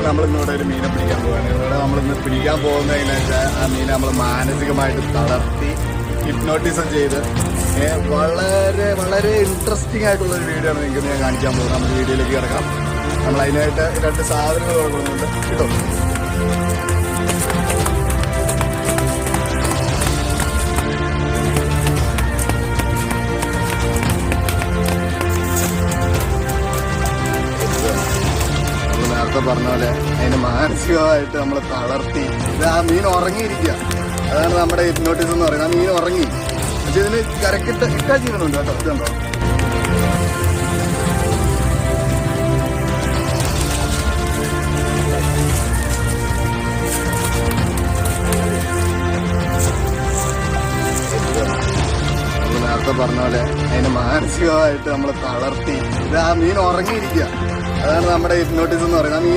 നമ്മളിന്നിവിടെ ഒരു മീനെ പിടിക്കാൻ പോവുകയാണ്. ഇവിടെ നമ്മളിന്ന് പിടിക്കാൻ പോകുന്നതിന് വെച്ചാൽ ആ മീനെ നമ്മൾ മാനസികമായിട്ട് തളർത്തി ഹിപ്നോട്ടിസം ചെയ്ത് വളരെ വളരെ ഇൻട്രസ്റ്റിംഗ് ആയിട്ടുള്ളൊരു വീഡിയോ ആണ് നിങ്ങൾക്ക് ഞാൻ കാണിക്കാൻ പോകുന്നത്. നമുക്ക് വീഡിയോയിലേക്ക് കിടക്കാം. നമ്മൾ അതിനായിട്ട് 2 സാധനങ്ങൾ കൊടുക്കുന്നുണ്ട് കേട്ടോ. നേരത്തെ പറഞ്ഞ പോലെ അതിന് മാനസികമായിട്ട് നമ്മൾ തളർത്തി ഇത് ആ മീൻ ഉറങ്ങിയിരിക്കുക. അതാണ് നമ്മുടെ ഹിപ്നോട്ടിസം എന്ന് പറയുന്നത്. ആ മീൻ ഉറങ്ങി, പക്ഷെ ഇതിന് കരക്കിട്ട് ഇട്ടാ ജീവനുണ്ട് കേട്ടോ. ഇതുണ്ടോ, നേരത്തെ പറഞ്ഞ പോലെ അതിന് മാനസികമായിട്ട് നമ്മൾ തളർത്തി ഇത് ആ മീൻ ഉറങ്ങിയിരിക്കുക. അതാണ് നമ്മുടെ ഹിപ്നോട്ടിസം എന്ന് പറയുന്നത്. ആ മീൻ